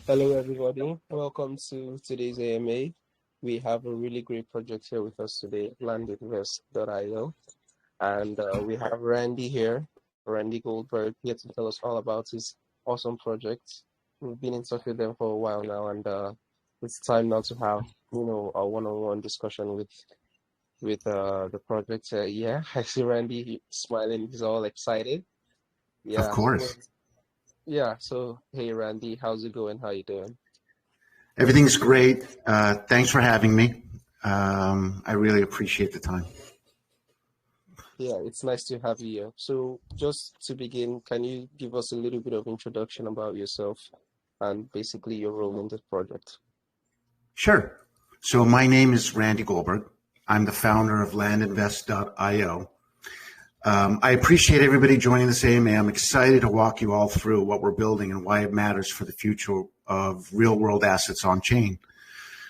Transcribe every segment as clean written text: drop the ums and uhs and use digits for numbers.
Hello, everybody. Welcome to today's AMA. We have a really great project here with us today, landinvest.io. And we have Randy here, Randy Goldberg, here to tell us all about his awesome project. We've been in touch with them for a while now, and it's time now to have, a one-on-one discussion with the project. Yeah, I see Randy smiling. He's all excited. Of Yeah. course. So hey, Randy, how's it going? How you doing? Everything's great. Thanks for having me. I really appreciate the time. Yeah, it's nice to have you here. So just to begin, can you give us a little bit of introduction about yourself and basically your role in this project? Sure. So my name is Randy Goldberg. I'm the founder of landinvest.io. I appreciate everybody joining this AMA. I'm excited to walk you all through what we're building and why it matters for the future of real world assets on chain.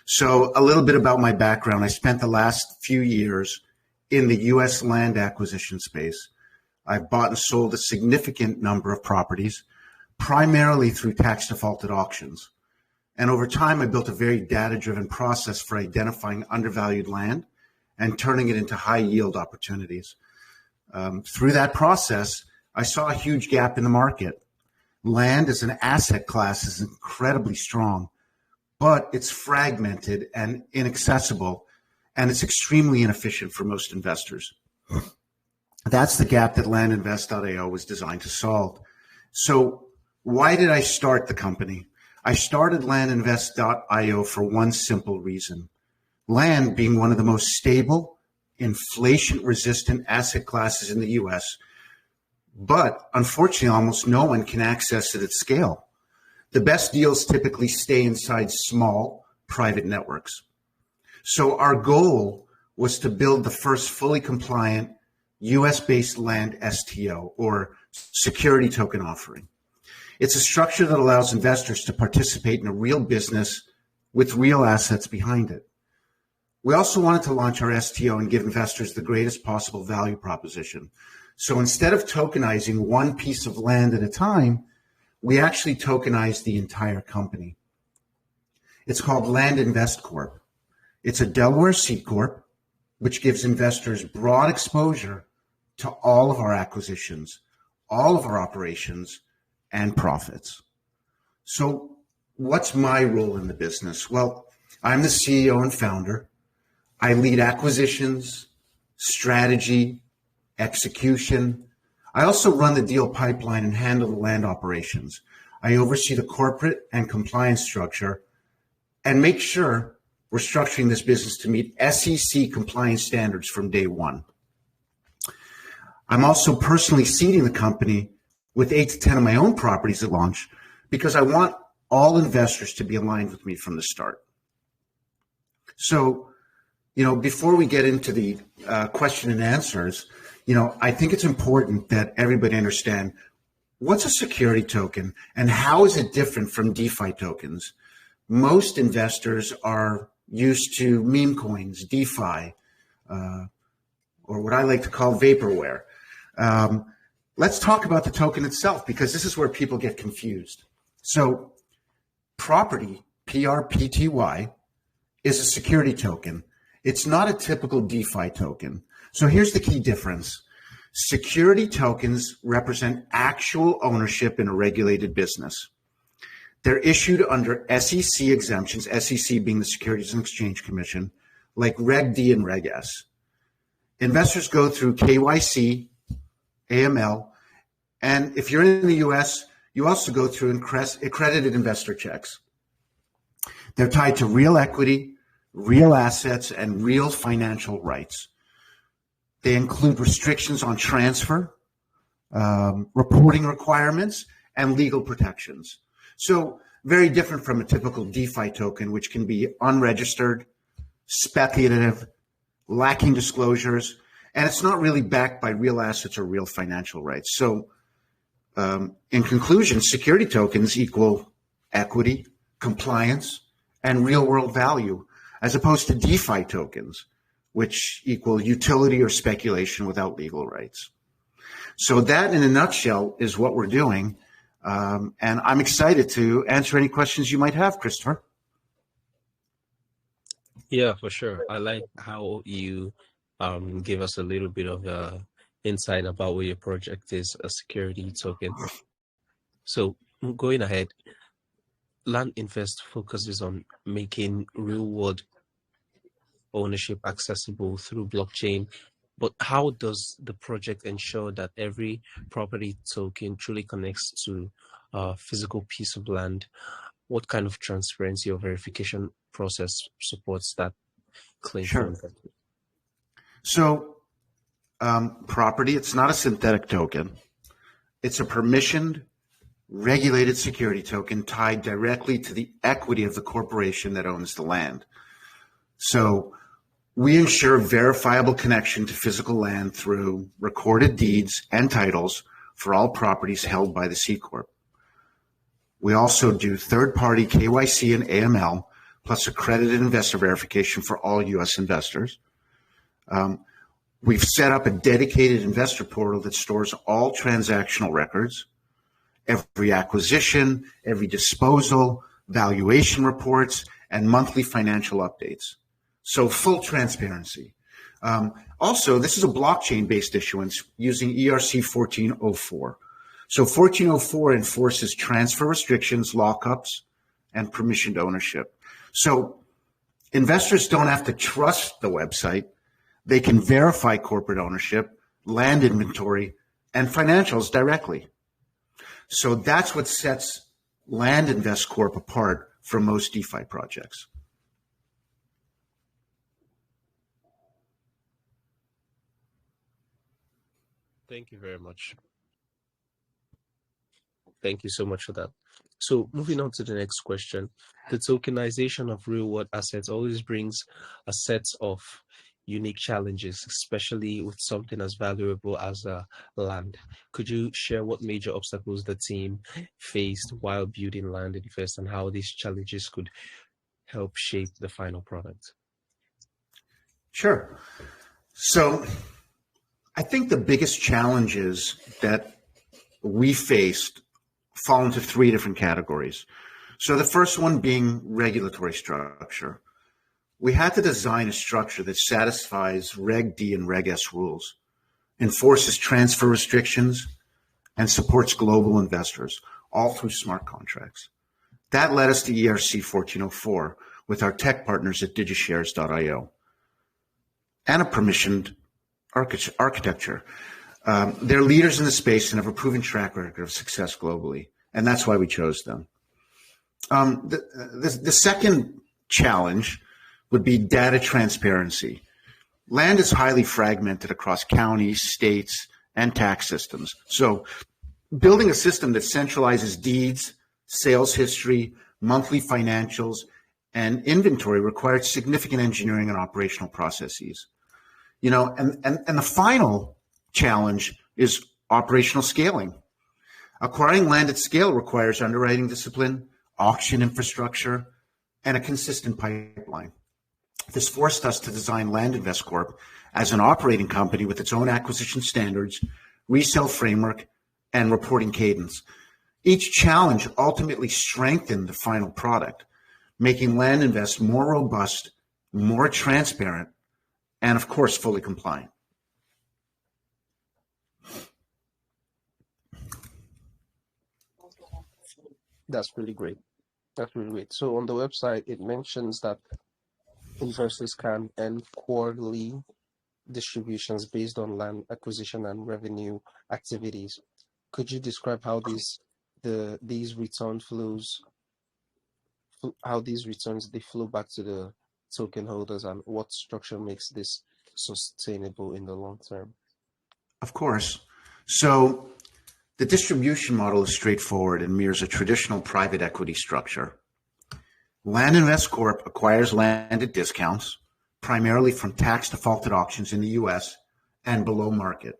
So a little bit about my background. I spent the last few years in the U.S. land acquisition space. I've bought and sold a significant number of properties, primarily through tax defaulted auctions. And over time, I built a very data-driven process for identifying undervalued land and turning it into high yield opportunities. Through that process, I saw a huge gap in the market. Land as an asset class is incredibly strong, but it's fragmented and inaccessible, and it's extremely inefficient for most investors. That's the gap that landinvest.io was designed to solve. So why did I start the company? I started landinvest.io for one simple reason. Land being one of the most stable, inflation-resistant asset classes in the U.S., but unfortunately, almost no one can access it at scale. The best deals typically stay inside small, private networks. So our goal was to build the first fully compliant U.S.-based land STO, or security token offering. It's a structure that allows investors to participate in a real business with real assets behind it. We also wanted to launch our STO and give investors the greatest possible value proposition. So instead of tokenizing one piece of land at a time, we actually tokenized the entire company. It's called Land Invest Corp. It's a Delaware C Corp, which gives investors broad exposure to all of our acquisitions, all of our operations, and profits. So what's my role in the business? Well, I'm the CEO and founder. I lead acquisitions, strategy, execution. I also run the deal pipeline and handle the land operations. I oversee the corporate and compliance structure and make sure we're structuring this business to meet SEC compliance standards from day one. I'm also personally seeding the company with 8 to 10 of my own properties at launch because I want all investors to be aligned with me from the start. So, before we get into the question and answers, I think it's important that everybody understand what's a security token and how is it different from DeFi tokens. Most investors are used to meme coins, DeFi, or what I like to call vaporware. Let's talk about the token itself because this is where people get confused. So PRPTY, PRPTY, is a security token. It's not a typical DeFi token. So here's the key difference. Security tokens represent actual ownership in a regulated business. They're issued under SEC exemptions, SEC being the Securities and Exchange Commission, like Reg D and Reg S. Investors go through KYC, AML, and if you're in the US, you also go through accredited investor checks. They're tied to real equity, real assets, and real financial rights. They include restrictions on transfer, reporting requirements, and legal protections. So very different from a typical DeFi token, which can be unregistered, speculative, lacking disclosures, and it's not really backed by real assets or real financial rights. So in conclusion, security tokens equal equity, compliance, and real world value, as opposed to DeFi tokens, which equal utility or speculation without legal rights. So that, in a nutshell, is what we're doing. And I'm excited to answer any questions you might have, Christopher. Yeah, for sure. I like how you give us a little bit of insight about what your project is, a security token. So going ahead, Land Invest focuses on making real world ownership accessible through blockchain. But how does the project ensure that every property token truly connects to a physical piece of land? What kind of transparency or verification process supports that claim for Sure. investment? So property, it's not a synthetic token. It's a permissioned, regulated security token tied directly to the equity of the corporation that owns the land. So we ensure verifiable connection to physical land through recorded deeds and titles for all properties held by the C Corp. We also do third-party KYC and AML, plus accredited investor verification for all U.S. investors. We've set up a dedicated investor portal that stores all transactional records, every acquisition, every disposal, valuation reports, and monthly financial updates. So full transparency. Also, this is a blockchain-based issuance using ERC 1404. So 1404 enforces transfer restrictions, lockups, and permissioned ownership. So investors don't have to trust the website. They can verify corporate ownership, land inventory, and financials directly. So that's what sets Land Invest Corp apart from most DeFi projects. Thank you very much. Thank you so much for that. So moving on to the next question, the tokenization of real world assets always brings a set of unique challenges, especially with something as valuable as land. Could you share what major obstacles the team faced while building Land Invest and how these challenges could help shape the final product? Sure. So I think the biggest challenges that we faced fall into three different categories. So the first one being regulatory structure. We had to design a structure that satisfies Reg D and Reg S rules, enforces transfer restrictions, and supports global investors, all through smart contracts. That led us to ERC 1404 with our tech partners at digishares.io and a permissioned architecture. They're leaders in the space and have a proven track record of success globally, and that's why we chose them. The second challenge would be data transparency. Land is highly fragmented across counties, states, and tax systems. So building a system that centralizes deeds, sales history, monthly financials, and inventory required significant engineering and operational processes. You know, and the final challenge is operational scaling. Acquiring land at scale requires underwriting discipline, auction infrastructure, and a consistent pipeline. This forced us to design Land Invest Corp as an operating company with its own acquisition standards, resale framework, and reporting cadence. Each challenge ultimately strengthened the final product, making Land Invest more robust, more transparent, and of course, fully compliant. That's really great. That's really great. So on the website, it mentions that investors can earn quarterly distributions based on land acquisition and revenue activities. Could you describe how these return flows, how these returns they flow back to the token holders, and what structure makes this sustainable in the long term? Of course. So the distribution model is straightforward and mirrors a traditional private equity structure. Land Invest Corp acquires land at discounts, primarily from tax defaulted auctions in the US and below market.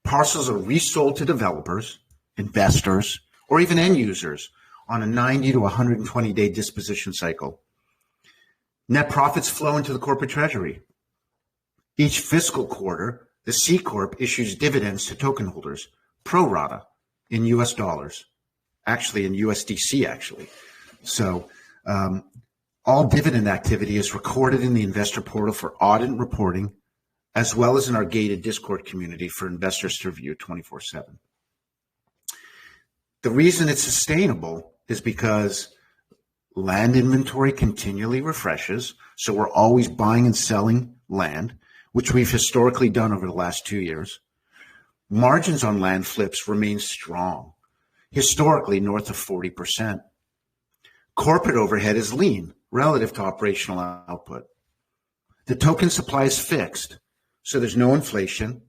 Parcels are resold to developers, investors, or even end users on a 90 to 120 day disposition cycle. Net profits flow into the corporate treasury. Each fiscal quarter, the C Corp issues dividends to token holders, pro rata, in US dollars. actually in USDC, actually. So all dividend activity is recorded in the investor portal for audit and reporting, as well as in our gated Discord community for investors to review 24/7. The reason it's sustainable is because land inventory continually refreshes, so we're always buying and selling land, which we've historically done over the last 2 years. Margins on land flips remain strong, historically north of 40%. Corporate overhead is lean relative to operational output. The token supply is fixed, so there's no inflation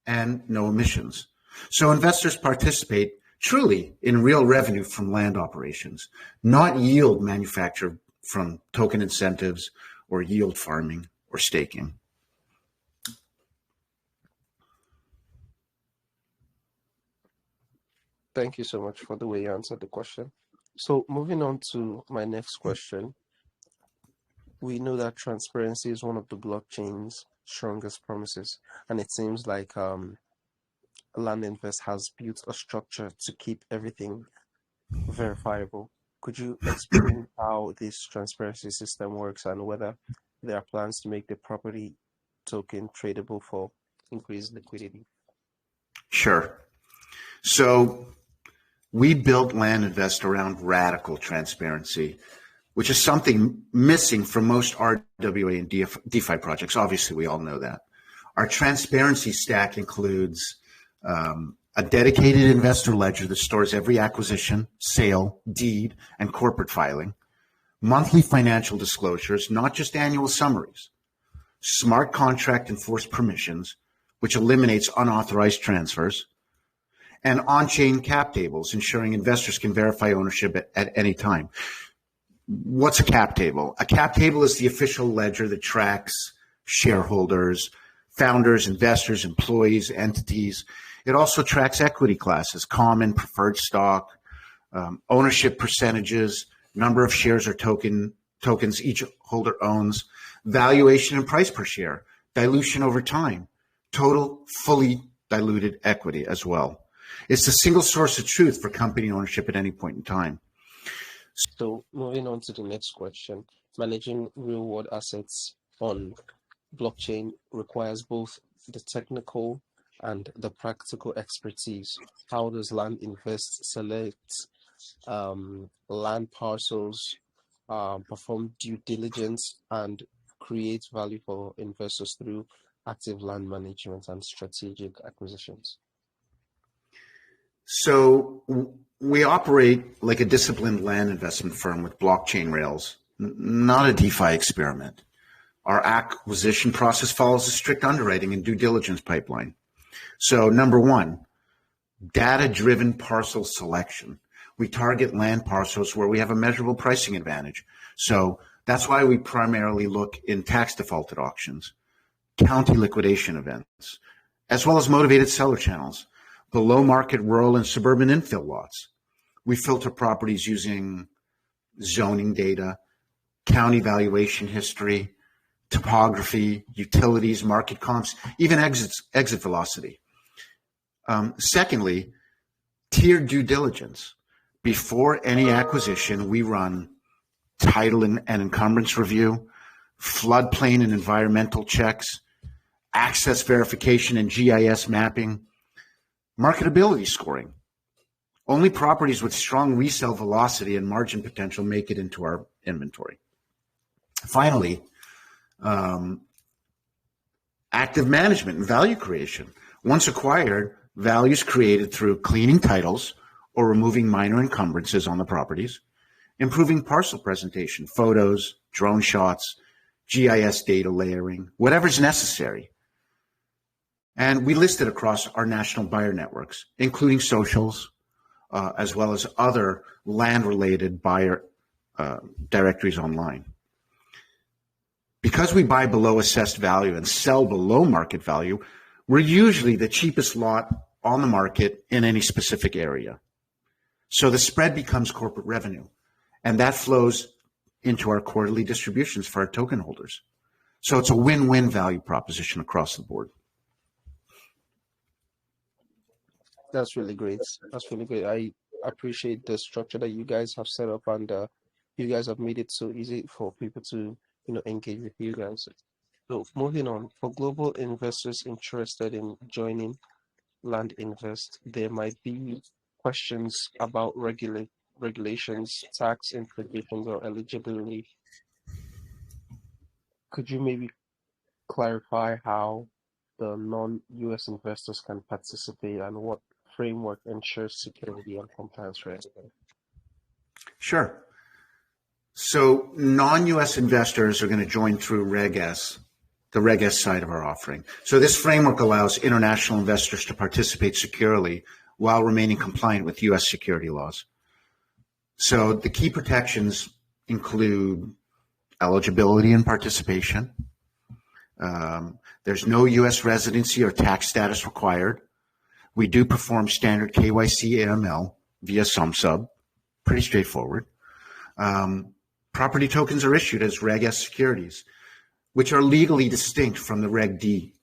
and no emissions. So investors participate truly in real revenue from land operations, not yield manufactured from token incentives or yield farming or staking. Thank you so much for the way you answered the question. So moving on to my next question, we know that transparency is one of the blockchain's strongest promises, and it seems like Land Invest has built a structure to keep everything verifiable. Could you explain how this transparency system works and whether there are plans to make the property token tradable for increased liquidity? Sure. So we built Land Invest around radical transparency, which is something missing from most RWA and DeFi projects. Obviously, we all know that. Our transparency stack includes a dedicated investor ledger that stores every acquisition, sale, deed, and corporate filing, monthly financial disclosures, not just annual summaries, smart contract enforced permissions, which eliminates unauthorized transfers, and on-chain cap tables, ensuring investors can verify ownership at any time. What's a cap table? A cap table is the official ledger that tracks shareholders, founders, investors, employees, entities. It also tracks equity classes, common, preferred stock, ownership percentages, number of shares or tokens each holder owns, valuation and price per share, dilution over time, total fully diluted equity as well. It's the single source of truth for company ownership at any point in time. So moving on to the next question, managing real world assets on blockchain requires both the technical and the practical expertise. How does Land Invest select land parcels, perform due diligence, and create value for investors through active land management and strategic acquisitions? So we operate like a disciplined land investment firm with blockchain rails, not a DeFi experiment. Our acquisition process follows a strict underwriting and due diligence pipeline. So number one, data-driven parcel selection. We target land parcels where we have a measurable pricing advantage. So that's why we primarily look in tax defaulted auctions, county liquidation events, as well as motivated seller channels, below market rural and suburban infill lots. We filter properties using zoning data, county valuation history, topography, utilities, market comps, even exit velocity. Secondly, tiered due diligence. Before any acquisition, we run title and encumbrance review, floodplain and environmental checks, access verification and GIS mapping, marketability scoring. Only properties with strong resale velocity and margin potential make it into our inventory. Finally, active management and value creation. Once acquired, value is created through cleaning titles or removing minor encumbrances on the properties, improving parcel presentation, photos, drone shots, GIS data layering, whatever's necessary. And we list it across our national buyer networks, including socials, as well as other land-related buyer directories online. Because we buy below assessed value and sell below market value, we're usually the cheapest lot on the market in any specific area. So the spread becomes corporate revenue, and that flows into our quarterly distributions for our token holders. So it's a win-win value proposition across the board. That's really great. That's really great. appreciate the structure that you guys have set up, and you guys have made it so easy for people to, engage with you guys. So moving on, for global investors interested in joining Land Invest, there might be questions about regulations, tax implications, or eligibility. Could you maybe clarify how the non-US investors can participate and what framework ensures security and compliance for everyone? Sure. So non-US investors are going to join through Reg S, the Reg S side of our offering. So this framework allows international investors to participate securely while remaining compliant with US security laws. So the key protections include eligibility and participation. There's no US residency or tax status required. We do perform standard KYC AML via SumSub, pretty straightforward. Property tokens are issued as Reg S securities, which are legally distinct from the Reg D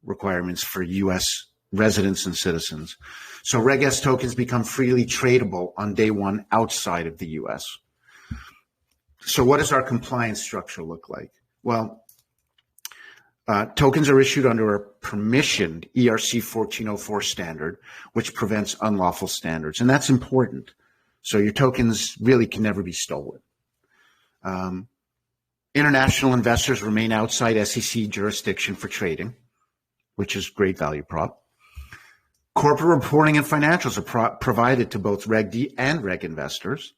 requirements for US residents and citizens. So Reg S tokens become freely tradable on day one outside of the US. So what does our compliance structure look like? Well, tokens are issued under a permissioned ERC 1404 standard, which prevents unlawful standards. And that's important. So your tokens really can never be stolen. International investors remain outside SEC jurisdiction for trading, which is great value prop. Corporate reporting and financials are provided to both Reg D and Reg investors.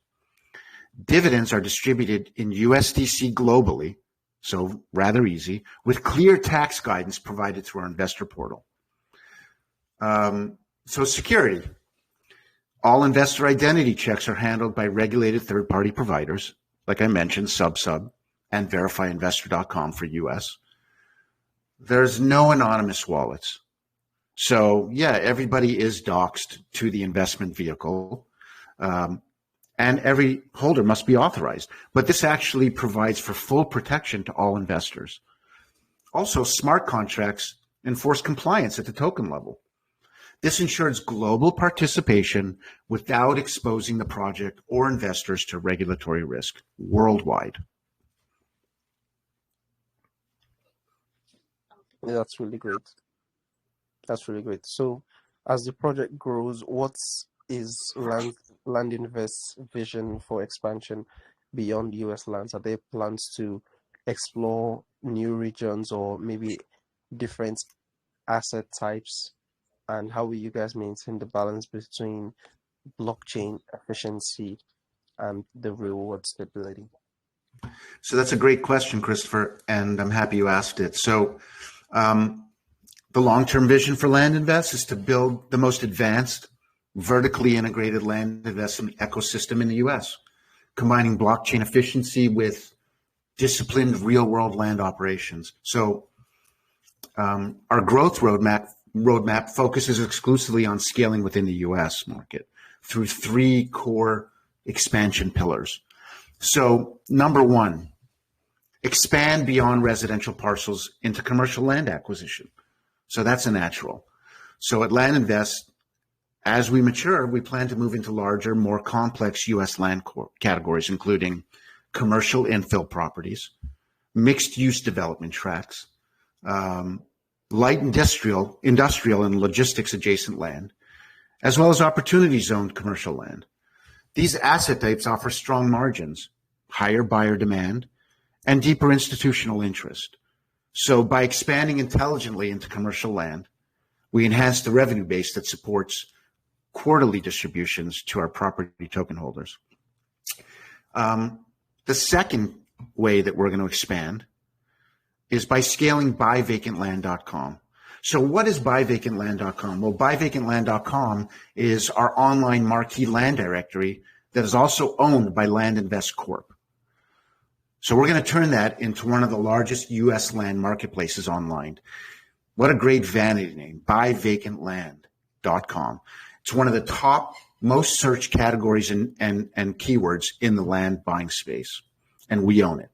Dividends are distributed in USDC globally, so rather easy, with clear tax guidance provided through our investor portal. So security. All investor identity checks are handled by regulated third-party providers, like I mentioned, SumSub and verifyinvestor.com for US. There's no anonymous wallets. So yeah, everybody is doxed to the investment vehicle, and every holder must be authorized. But this actually provides for full protection to all investors. Also, smart contracts enforce compliance at the token level. This ensures global participation without exposing the project or investors to regulatory risk worldwide. Yeah, that's really great. That's really great. So, as the project grows, what is Land Invest's vision for expansion beyond US lands? Are there plans to explore new regions or maybe different asset types? And how will you guys maintain the balance between blockchain efficiency and the reward stability? So that's a great question, Christopher, and I'm happy you asked it. So the long-term vision for Land Invest is to build the most advanced, vertically integrated land investment ecosystem in the US, combining blockchain efficiency with disciplined real-world land operations. So our growth roadmap focuses exclusively on scaling within the US market through three core expansion pillars. So number one, expand beyond residential parcels into commercial land acquisition. So that's a natural. So at Land Invest, as we mature, we plan to move into larger, more complex US land categories, including commercial infill properties, mixed-use development tracts, light industrial and logistics adjacent land, as well as opportunity zoned commercial land. These asset types offer strong margins, higher buyer demand, and deeper institutional interest. So by expanding intelligently into commercial land, we enhance the revenue base that supports quarterly distributions to our property token holders. The second way that we're going to expand is by scaling buyvacantland.com. So what is buyvacantland.com? Well, buyvacantland.com is our online marquee land directory that is also owned by Land Invest Corp. So we're going to turn that into one of the largest US land marketplaces online. What a great vanity name, buyvacantland.com. It's one of the top most searched categories and keywords in the land buying space, and we own it.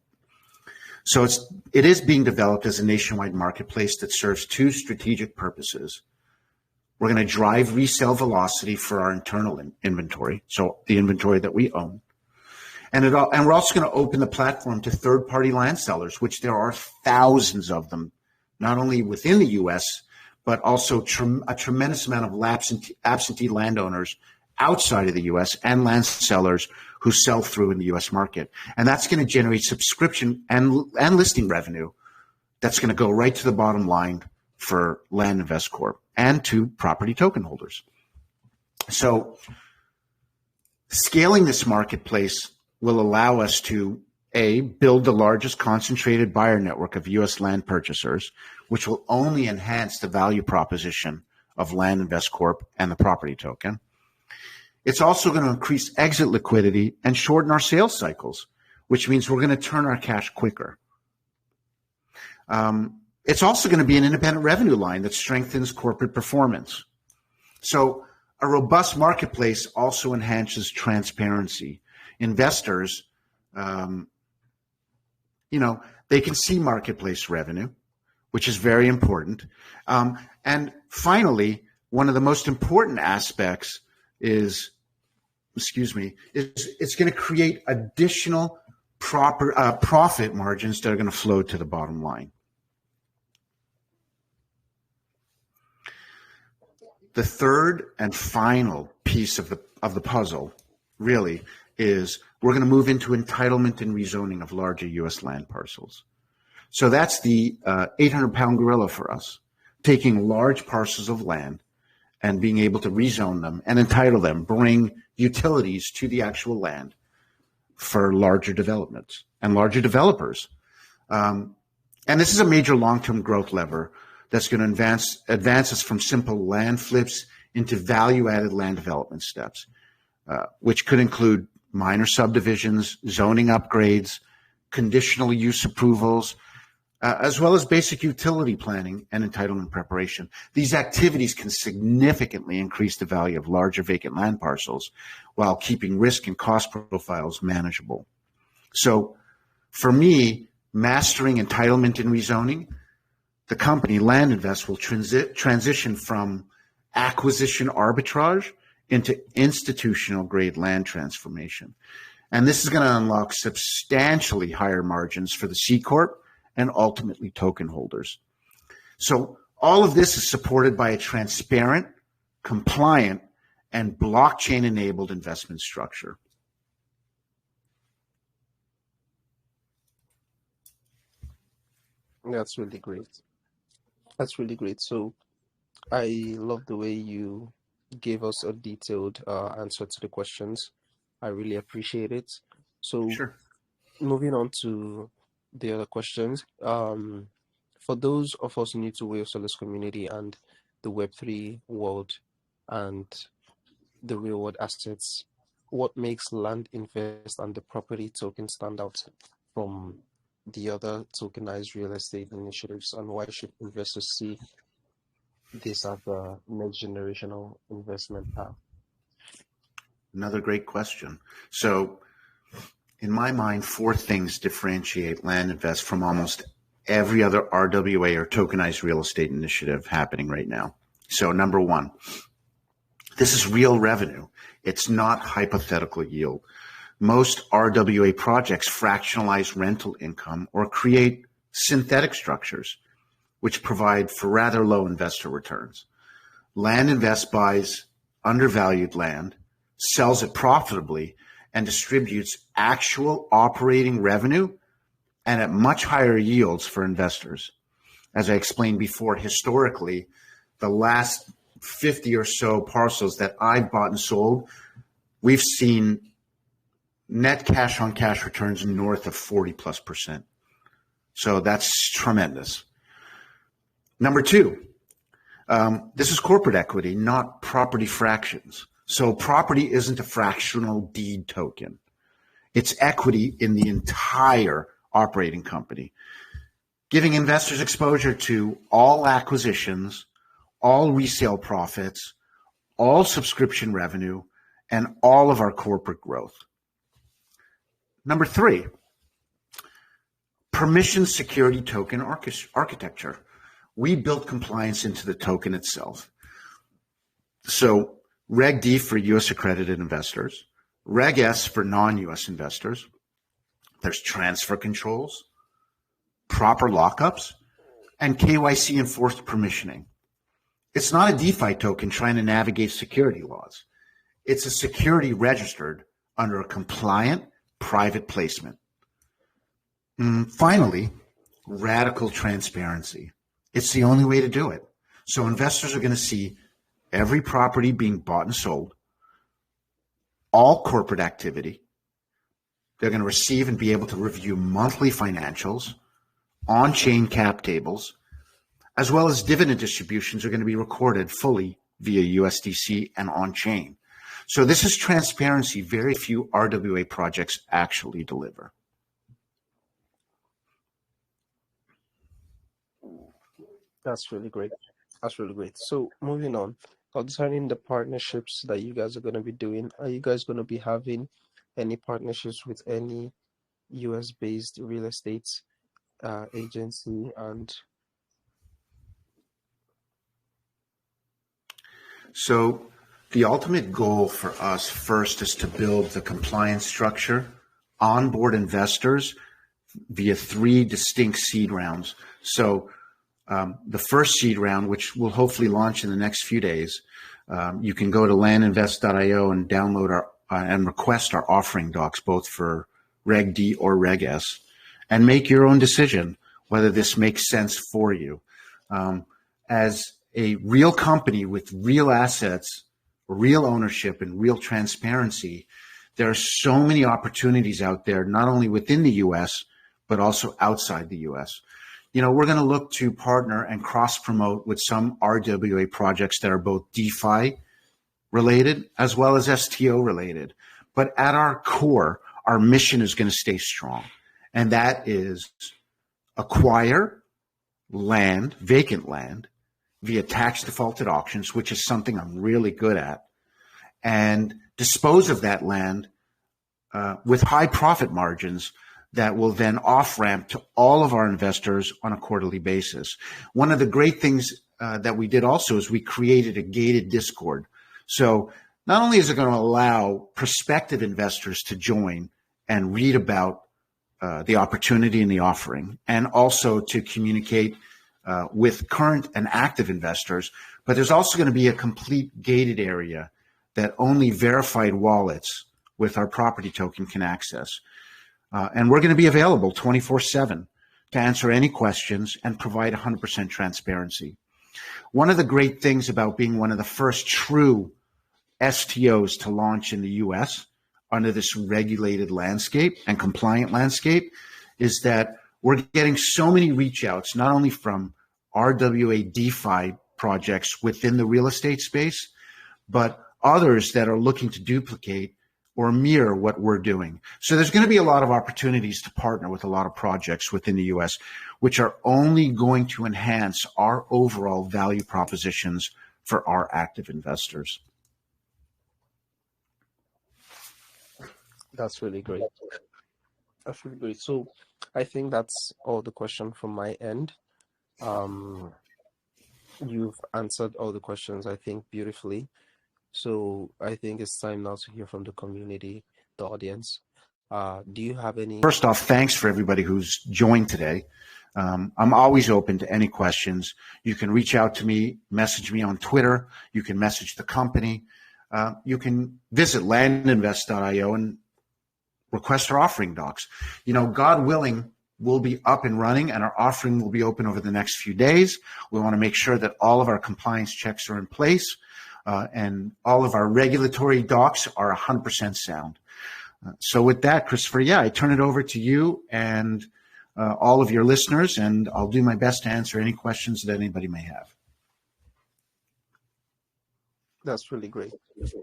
So it is being developed as a nationwide marketplace that serves two strategic purposes. We're going to drive resale velocity for our internal inventory, so the inventory that we own. And we're also going to open the platform to third-party land sellers, which there are thousands of them, not only within the U.S., but also a tremendous amount of absentee landowners outside of the U.S. and land sellers who sell through in the U.S. market. And that's going to generate subscription and listing revenue that's going to go right to the bottom line for Land Invest Corp and to property token holders. So scaling this marketplace will allow us to, A, build the largest concentrated buyer network of U.S. land purchasers, which will only enhance the value proposition of Land Invest Corp and the property token. It's also going to increase exit liquidity and shorten our sales cycles, which means we're going to turn our cash quicker. It's also going to be an independent revenue line that strengthens corporate performance. So a robust marketplace also enhances transparency. Investors, they can see marketplace revenue, which is very important. And finally, one of the most important aspects is it's going to create additional profit margins that are going to flow to the bottom line. The third and final piece of the puzzle really is we're going to move into entitlement and rezoning of larger U.S. land parcels. So that's the 800-pound gorilla for us, taking large parcels of land and being able to rezone them and entitle them, bring utilities to the actual land for larger developments and larger developers. And this is a major long-term growth lever that's going to advance us from simple land flips into value-added land development steps, which could include minor subdivisions, zoning upgrades, conditional use approvals, as well as basic utility planning and entitlement preparation. These activities can significantly increase the value of larger vacant land parcels while keeping risk and cost profiles manageable. So for me, mastering entitlement and rezoning, the company Land Invest will transition from acquisition arbitrage into institutional grade land transformation. And this is going to unlock substantially higher margins for the C Corp and ultimately token holders. So all of this is supported by a transparent, compliant, and blockchain-enabled investment structure. That's really great. That's really great. So I love the way you gave us a detailed answer to the questions. I really appreciate it. So Sure. moving on to the other questions. For those of us new to Wave Solace community and the Web3 world and the real world assets, what makes Land Invest and the property token stand out from the other tokenized real estate initiatives, and why should investors see this as a next generational investment path? Another great question. So in my mind, 4 things differentiate Land Invest from almost every other RWA or tokenized real estate initiative happening right now. So number 1, this is real revenue. It's not hypothetical yield. Most RWA projects fractionalize rental income or create synthetic structures, which provide for rather low investor returns. Land Invest buys undervalued land, sells it profitably, and distributes actual operating revenue and at much higher yields for investors. As I explained before, historically, the last 50 or so parcels that I've bought and sold, we've seen net cash on cash returns north of 40+%. So that's tremendous. Number 2, this is corporate equity, not property fractions. So property isn't a fractional deed token. It's equity in the entire operating company, giving investors exposure to all acquisitions, all resale profits, all subscription revenue, and all of our corporate growth. Number 3, permission security token architecture. We built compliance into the token itself. So Reg D for U.S. accredited investors, Reg S for non-U.S. investors. There's transfer controls, proper lockups, and KYC enforced permissioning. It's not a DeFi token trying to navigate security laws. It's a security registered under a compliant private placement. Finally, radical transparency. It's the only way to do it. So investors are going to see every property being bought and sold, all corporate activity. They're going to receive and be able to review monthly financials, on-chain cap tables, as well as dividend distributions are going to be recorded fully via USDC and on-chain. So this is transparency very few RWA projects actually deliver. That's really great. That's really great. So moving on, concerning the partnerships that you guys are going to be doing, are you guys going to be having any partnerships with any US-based real estate agency? And so the ultimate goal for us first is to build the compliance structure, onboard investors via 3 distinct seed rounds. So the first seed round, which will hopefully launch in the next few days, you can go to landinvest.io and download our and request our offering docs, both for Reg D or Reg S, and make your own decision whether this makes sense for you. As a real company with real assets, real ownership, and real transparency, there are so many opportunities out there, not only within the U.S., but also outside the U.S. You know, we're going to look to partner and cross-promote with some RWA projects that are both DeFi related as well as STO related. But at our core, our mission is going to stay strong. And that is acquire land, vacant land, via tax defaulted auctions, which is something I'm really good at, and dispose of that land with high profit margins that will then off-ramp to all of our investors on a quarterly basis. One of the great things that we did also is we created a gated Discord. So not only is it going to allow prospective investors to join and read about the opportunity and the offering, and also to communicate with current and active investors, but there's also going to be a complete gated area that only verified wallets with our property token can access. And we're going to be available 24/7 to answer any questions and provide 100% transparency. One of the great things about being one of the first true STOs to launch in the US under this regulated landscape and compliant landscape is that we're getting so many reach outs, not only from RWA DeFi projects within the real estate space, but others that are looking to duplicate or mirror what we're doing. So there's going to be a lot of opportunities to partner with a lot of projects within the US, which are only going to enhance our overall value propositions for our active investors. that's really great. That's really great. So I think that's all the question from my end. You've answered all the questions, I think, beautifully. So I think it's time now to hear from the community, the audience. Do you have any? First off, thanks for everybody who's joined today. I'm always open to any questions. You can reach out to me, message me on Twitter. You can message the company. You can visit landinvest.io and request our offering docs. You know, God willing, we'll be up and running and our offering will be open over the next few days. We want to make sure that all of our compliance checks are in place and all of our regulatory docs are 100% sound. So with that, Christopher, yeah, I turn it over to you and all of your listeners, and I'll do my best to answer any questions that anybody may have. That's really great.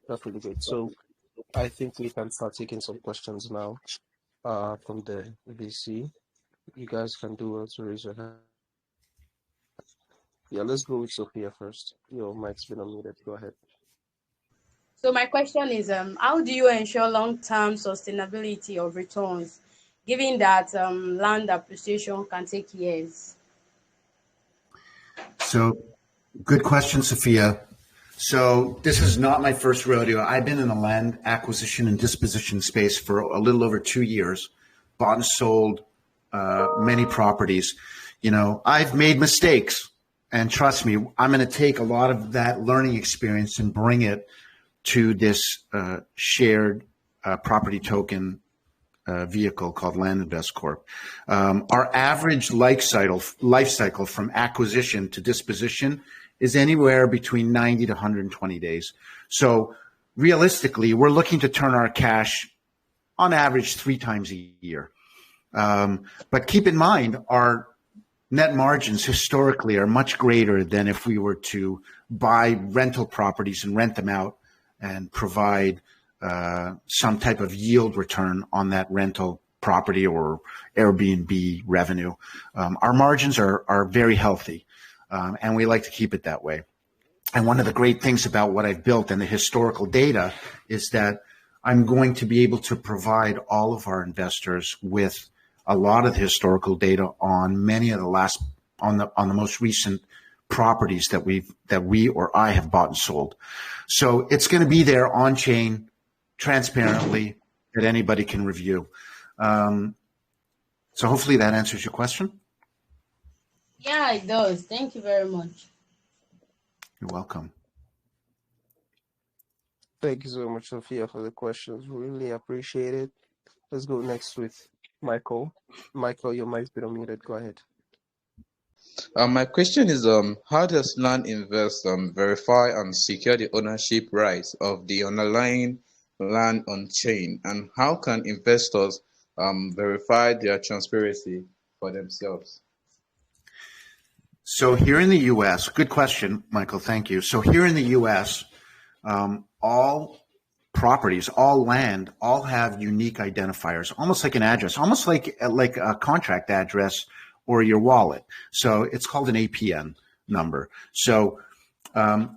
That's really great. So I think we can start taking some questions now from the VC. You guys can do well to raise your hand. Yeah, let's go with Sophia first. Your mic's been unmuted. Go ahead. So my question is, how do you ensure long-term sustainability of returns, given that land appreciation can take years? So good question, Sophia. So this is not my first rodeo. I've been in the land acquisition and disposition space for a little over 2 years, bought and sold many properties. I've made mistakes, and trust me, I'm going to take a lot of that learning experience and bring it to this shared property token vehicle called Land Invest Corp. Our average life cycle from acquisition to disposition is anywhere between 90 to 120 days. So realistically, we're looking to turn our cash on average 3 times a year. But keep in mind, our net margins historically are much greater than if we were to buy rental properties and rent them out and provide some type of yield return on that rental property or Airbnb revenue. Our margins are very healthy, and we like to keep it that way. And one of the great things about what I've built and the historical data is that I'm going to be able to provide all of our investors with a lot of the historical data on many of the most recent properties that we or I have bought and sold. So it's going to be there on chain, transparently, that anybody can review. So hopefully that answers your question. Yeah, it does. Thank you very much. You're welcome. Thank you so much, Sophia, for the questions. Really appreciate it. Let's go next with Michael. Michael, your mic's been unmuted. Go ahead. My question is, how does Land Invest verify and secure the ownership rights of the underlying land on chain, and how can investors verify their transparency for themselves? So here in the U.S., good question, Michael. Thank you. So here in the U.S., all properties, all land, all have unique identifiers, almost like an address, almost like a contract address or your wallet. So it's called an APN number. So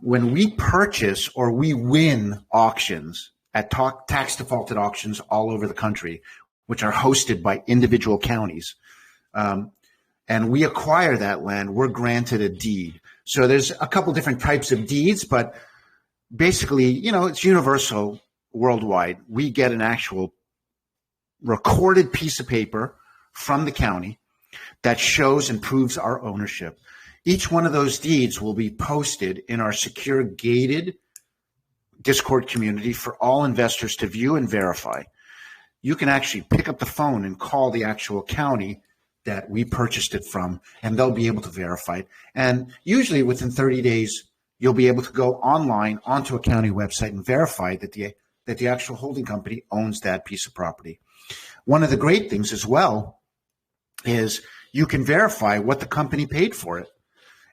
when we purchase or we win auctions at tax defaulted auctions all over the country, which are hosted by individual counties, and we acquire that land, we're granted a deed. So there's a couple different types of deeds, but basically, it's universal worldwide. We get an actual recorded piece of paper from the county that shows and proves our ownership. Each one of those deeds will be posted in our secure gated Discord community for all investors to view and verify. You can actually pick up the phone and call the actual county that we purchased it from, and they'll be able to verify it. And usually within 30 days, you'll be able to go online onto a county website and verify that the actual holding company owns that piece of property. One of the great things as well is you can verify what the company paid for it.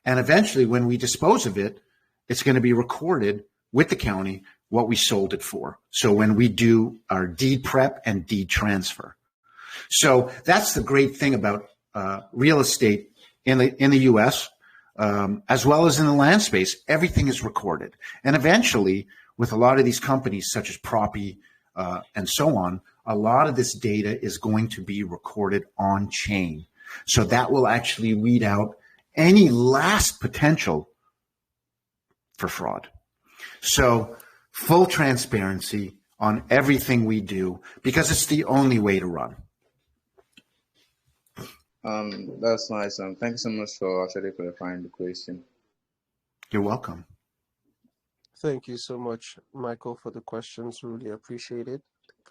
And eventually when we dispose of it, it's going to be recorded with the county what we sold it for. So when we do our deed prep and deed transfer. So that's the great thing about real estate in the U.S., as well as in the land space. Everything is recorded. And eventually, with a lot of these companies such as PRPTY and so on, a lot of this data is going to be recorded on chain. So that will actually weed out any last potential for fraud. So full transparency on everything we do, because it's the only way to run. That's nice. Thank you so much for actually clarifying the question. You're welcome. Thank you so much, Michael, for the questions. Really appreciate it.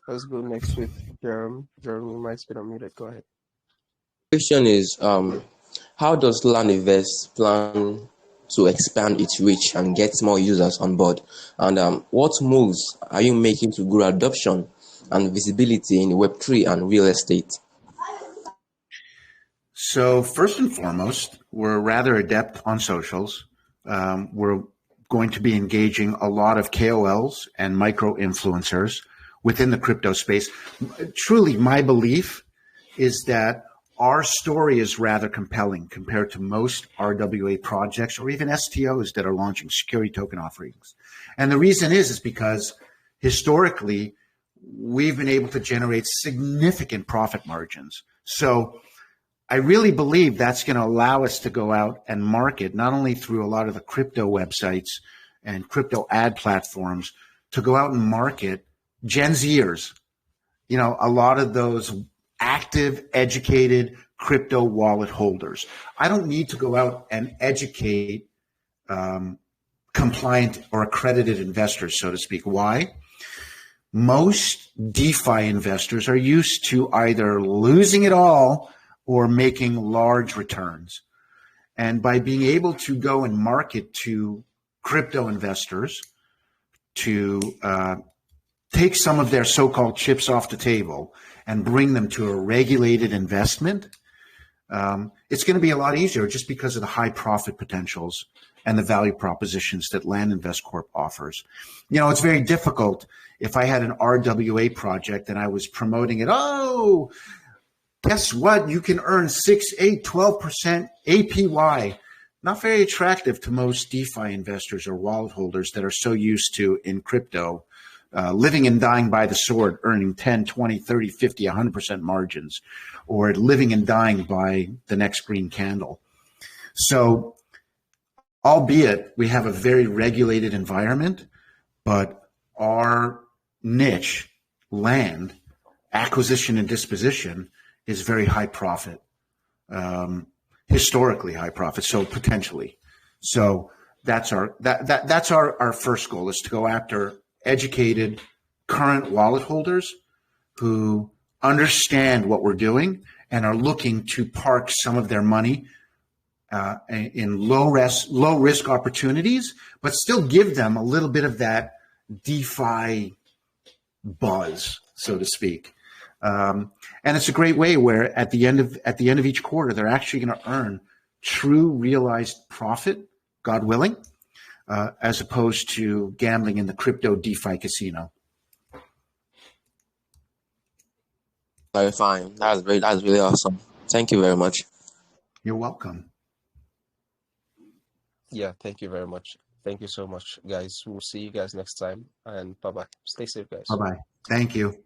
Let's go next with Jeremy. Jeremy, mic's been unmuted. Go ahead. Question is, how does Land Invest plan to expand its reach and get more users on board? And what moves are you making to grow adoption and visibility in Web3 and real estate? So first and foremost, we're rather adept on socials. We're going to be engaging a lot of KOLs and micro influencers within the crypto space. Truly, my belief is that our story is rather compelling compared to most RWA projects or even STOs that are launching security token offerings. And the reason is because historically, we've been able to generate significant profit margins. So I really believe that's going to allow us to go out and market not only through a lot of the crypto websites and crypto ad platforms to go out and market Gen Zers, a lot of those active, educated crypto wallet holders. I don't need to go out and educate compliant or accredited investors, so to speak. Why? Most DeFi investors are used to either losing it all or making large returns. And by being able to go and market to crypto investors to take some of their so-called chips off the table and bring them to a regulated investment, it's going to be a lot easier just because of the high profit potentials and the value propositions that Land Invest Corp offers. It's very difficult if I had an RWA project and I was promoting it. Oh, guess what? You can earn 6, 8, 12% APY. Not very attractive to most DeFi investors or wallet holders that are so used to, in crypto, living and dying by the sword, earning 10, 20, 30, 50, 100% margins, or living and dying by the next green candle. So, albeit we have a very regulated environment, but our niche, land, acquisition and disposition, is very high profit, historically high profit, so potentially. So that's our first goal, is to go after educated current wallet holders who understand what we're doing and are looking to park some of their money in low risk opportunities, but still give them a little bit of that DeFi buzz, so to speak. And it's a great way where at the end of each quarter, they're actually going to earn true realized profit, God willing, as opposed to gambling in the crypto DeFi casino. Clarifying. That's great. That's really awesome. Thank you very much. You're welcome. Yeah, thank you very much. Thank you so much, guys. We'll see you guys next time, and bye-bye. Stay safe, guys. Bye-bye. Thank you.